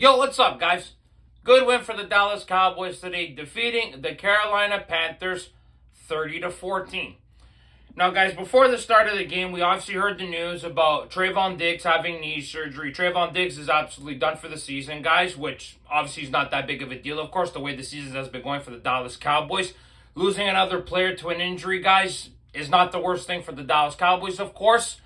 Yo, what's up, guys? Good win for the Dallas Cowboys today, defeating the Carolina Panthers 30-14. Now, guys, before the start of the game, we obviously heard the news about Trayvon Diggs having knee surgery. Trayvon Diggs is absolutely done for the season, guys, which obviously is not that big of a deal. Of course, the way the season has been going for the Dallas Cowboys, losing another player to an injury, guys, is not the worst thing for the Dallas Cowboys, of course.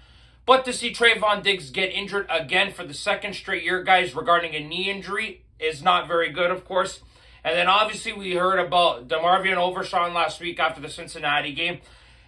But to see Trayvon Diggs get injured again for the second straight year, guys, regarding a knee injury is not very good, of course. And then obviously we heard about DeMarvion Overshown last week after the Cincinnati game.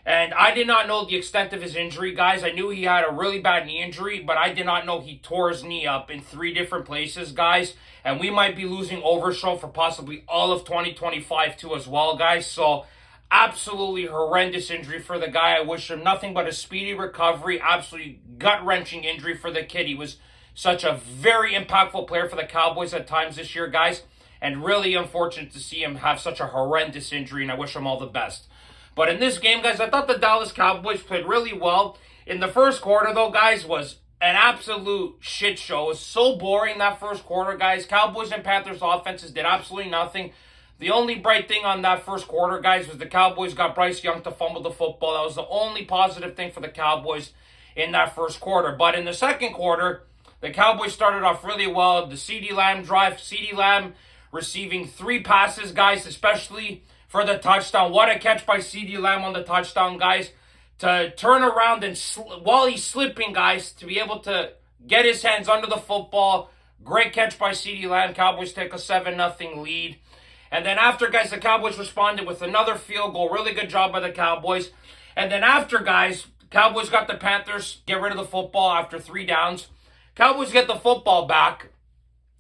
And I did not know the extent of his injury, guys. I knew he had a really bad knee injury, but I did not know he tore his knee up in 3 different places, guys. And we might be losing Overshown for possibly all of 2025 too as well, guys. So absolutely horrendous injury for the guy. I wish him nothing but a speedy recovery. Absolutely gut-wrenching injury for the kid. He was such a very impactful player for the Cowboys at times this year, guys. And really unfortunate to see him have such a horrendous injury, and I wish him all the best. But in this game, guys, I thought the Dallas Cowboys played really well. In the first quarter, though, guys, was an absolute shit show. It was so boring that first quarter, guys. Cowboys and Panthers offenses did absolutely nothing. The only bright thing on that first quarter, guys, was the Cowboys got Bryce Young to fumble the football. That was the only positive thing for the Cowboys in that first quarter. But in the second quarter, the Cowboys started off really well. The CeeDee Lamb drive, CeeDee Lamb receiving 3 passes, guys, especially for the touchdown. What a catch by CeeDee Lamb on the touchdown, guys. To turn around and while he's slipping, guys, to be able to get his hands under the football. Great catch by CeeDee Lamb. Cowboys take a 7-0 lead. And then after, guys, the Cowboys responded with another field goal. Really good job by the Cowboys. And then after, guys, Cowboys got the Panthers get rid of the football after 3 downs. Cowboys get the football back.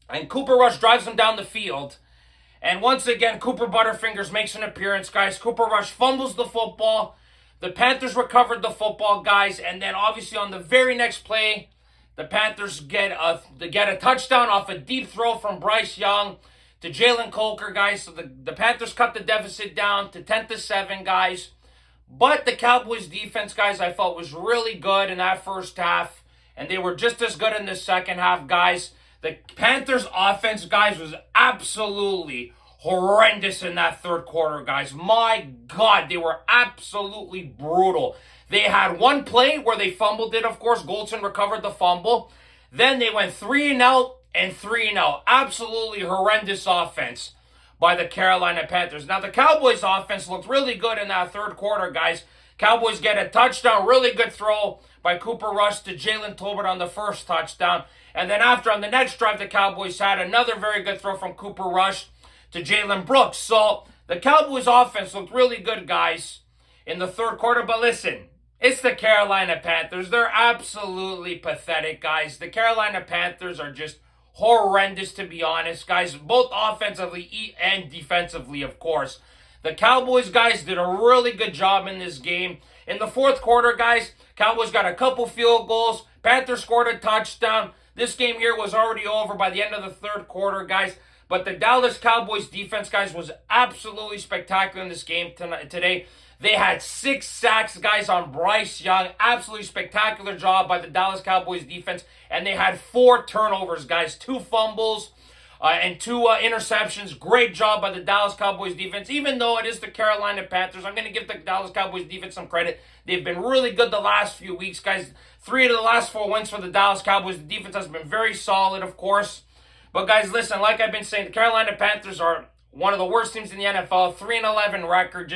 And Cooper Rush drives them down the field. And once again, Cooper Butterfingers makes an appearance, guys. Cooper Rush fumbles the football. The Panthers recovered the football, guys. And then obviously on the very next play, the Panthers get a touchdown off a deep throw from Bryce Young to Jalen Coker, guys. So the Panthers cut the deficit down to 10-7, guys. But the Cowboys defense, guys, I felt was really good in that first half. And they were just as good in the second half, guys. The Panthers offense, guys, was absolutely horrendous in that third quarter, guys. My God, they were absolutely brutal. They had one play where they fumbled it, of course. Goldson recovered the fumble. Then they went 3-and-out. And 3-0. Absolutely horrendous offense by the Carolina Panthers. Now, the Cowboys offense looked really good in that third quarter, guys. Cowboys get a touchdown. Really good throw by Cooper Rush to Jalen Tolbert on the first touchdown. And then after, on the next drive, the Cowboys had another very good throw from Cooper Rush to Jalen Brooks. So, the Cowboys offense looked really good, guys, in the third quarter. But listen, it's the Carolina Panthers. They're absolutely pathetic, guys. The Carolina Panthers are just horrendous, to be honest, guys, both offensively and defensively, of course. The Cowboys, guys, did a really good job in this game. In the fourth quarter, guys, Cowboys got a couple field goals. Panthers scored a touchdown. This game here was already over by the end of the third quarter, guys. But the Dallas Cowboys defense, guys, was absolutely spectacular in this game today. They had 6 sacks, guys, on Bryce Young. Absolutely spectacular job by the Dallas Cowboys defense. And they had 4 turnovers, guys. 2 fumbles and 2 interceptions. Great job by the Dallas Cowboys defense. Even though it is the Carolina Panthers, I'm going to give the Dallas Cowboys defense some credit. They've been really good the last few weeks, guys. 3 of the last 4 wins for the Dallas Cowboys. The defense has been very solid, of course. But, guys, listen, like I've been saying, the Carolina Panthers are one of the worst teams in the NFL. 3-11 record,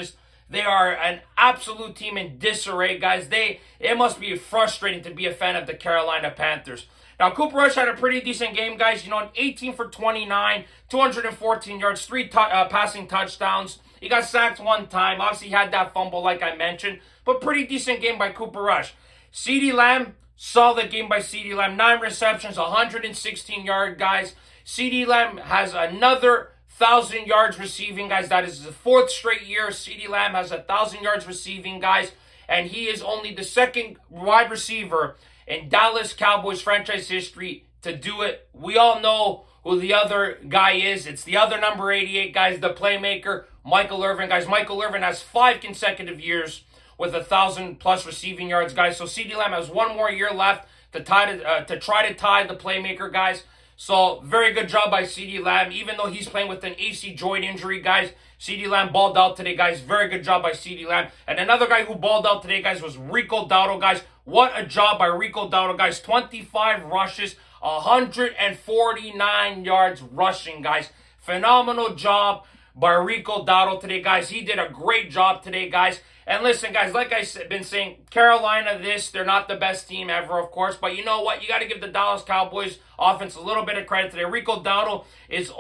they are an absolute team in disarray, guys. It must be frustrating to be a fan of the Carolina Panthers. Now, Cooper Rush had a pretty decent game, guys. 18 for 29, 214 yards, 3 passing touchdowns. He got sacked 1 time. Obviously, he had that fumble, like I mentioned. But pretty decent game by Cooper Rush. CeeDee Lamb, solid game by CeeDee Lamb. 9 receptions, 116 yards, guys. CeeDee Lamb has another 1,000 yards receiving, guys. That is the 4th straight year CeeDee Lamb has 1,000 yards receiving, guys. And he is only the 2nd wide receiver in Dallas Cowboys franchise history to do it. We all know who the other guy is. It's the other number 88, guys, the playmaker, Michael Irvin. Guys, Michael Irvin has 5 consecutive years with 1,000+ receiving yards, guys. So CeeDee Lamb has 1 more year left to try to tie the playmaker, guys. So, very good job by CeeDee Lamb. Even though he's playing with an AC joint injury, guys, CeeDee Lamb balled out today, guys. Very good job by CeeDee Lamb. And another guy who balled out today, guys, was Rico Dowdle, guys. What a job by Rico Dowdle, guys. 25 rushes, 149 yards rushing, guys. Phenomenal job by Rico Dowdle today, guys. He did a great job today, guys. And listen, guys, like I've been saying, Carolina, they're not the best team ever, of course. But you know what? You got to give the Dallas Cowboys offense a little bit of credit today. Rico Dowdle is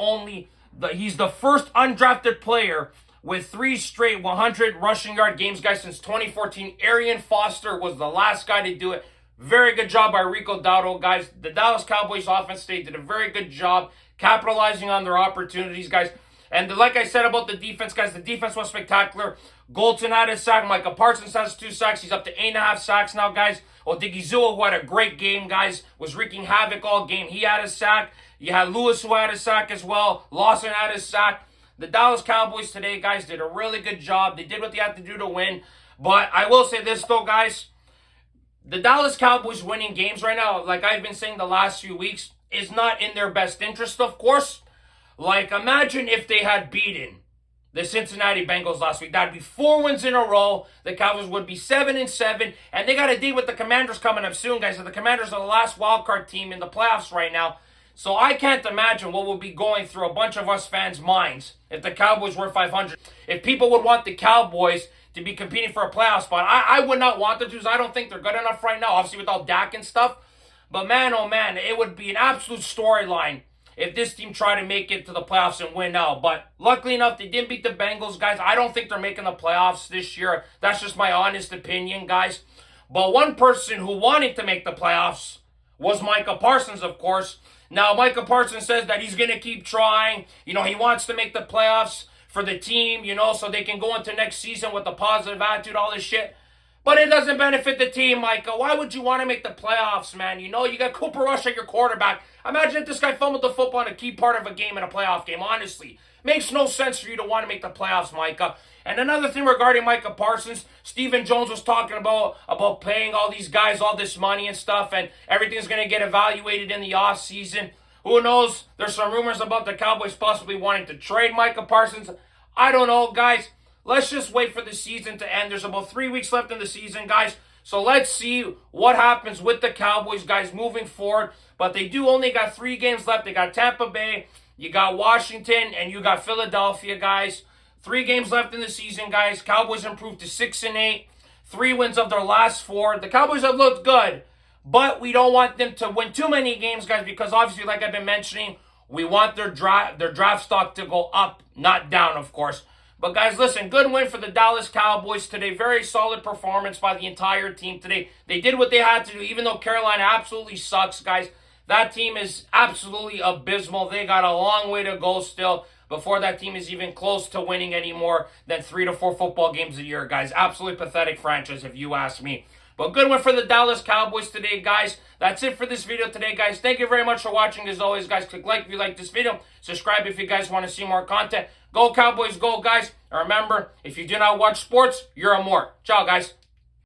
he's the first undrafted player with 3 straight 100 rushing yard games, guys, since 2014. Arian Foster was the last guy to do it. Very good job by Rico Dowdle, guys. The Dallas Cowboys offense today did a very good job capitalizing on their opportunities, guys. And like I said about the defense, guys, the defense was spectacular. Golton had his sack. Micah Parsons has 2 sacks. He's up to 8.5 sacks now, guys. Odigizua, who had a great game, guys, was wreaking havoc all game. He had a sack. You had Lewis, who had a sack as well. Lawson had his sack. The Dallas Cowboys today, guys, did a really good job. They did what they had to do to win. But I will say this, though, guys. The Dallas Cowboys winning games right now, like I've been saying the last few weeks, is not in their best interest, of course. Like, imagine if they had beaten the Cincinnati Bengals last week. That'd be 4 wins in a row. The Cowboys would be 7-7. And they got to deal with the Commanders coming up soon, guys. So the Commanders are the last wildcard team in the playoffs right now. So I can't imagine what would be going through a bunch of us fans' minds if the Cowboys were 500. If people would want the Cowboys to be competing for a playoff spot. I would not want them to, because I don't think they're good enough right now, obviously without Dak and stuff. But man, oh man, it would be an absolute storyline if this team tried to make it to the playoffs and win now. But luckily enough, they didn't beat the Bengals, guys. I don't think they're making the playoffs this year. That's just my honest opinion, guys. But one person who wanted to make the playoffs was Micah Parsons, of course. Now, Micah Parsons says that he's going to keep trying. You know, he wants to make the playoffs for the team, you know, so they can go into next season with a positive attitude, all this shit. But it doesn't benefit the team, Micah. Why would you want to make the playoffs, man? You know, you got Cooper Rush at your quarterback. Imagine if this guy fumbled the football in a key part of a game in a playoff game, honestly. Makes no sense for you to want to make the playoffs, Micah. And another thing regarding Micah Parsons, Stephen Jones was talking about paying all these guys all this money and stuff, and everything's going to get evaluated in the offseason. Who knows? There's some rumors about the Cowboys possibly wanting to trade Micah Parsons. I don't know, guys. Let's just wait for the season to end. There's about 3 weeks left in the season, guys. So let's see what happens with the Cowboys, guys, moving forward. But they do only got 3 games left. They got Tampa Bay, you got Washington, and you got Philadelphia, guys. 3 games left in the season, guys. Cowboys improved to 6-8. 3 wins of their last 4. The Cowboys have looked good, but we don't want them to win too many games, guys, because obviously, like I've been mentioning, we want their draft stock to go up, not down, of course. But guys, listen, good win for the Dallas Cowboys today. Very solid performance by the entire team today. They did what they had to do, even though Carolina absolutely sucks, guys. That team is absolutely abysmal. They got a long way to go still before that team is even close to winning any more than 3 to 4 football games a year, guys. Absolutely pathetic franchise, if you ask me. But good one for the Dallas Cowboys today, guys. That's it for this video today, guys. Thank you very much for watching. As always, guys, click like if you like this video. Subscribe if you guys want to see more content. Go Cowboys, go, guys. And remember, if you do not watch sports, you're a mort. Ciao, guys.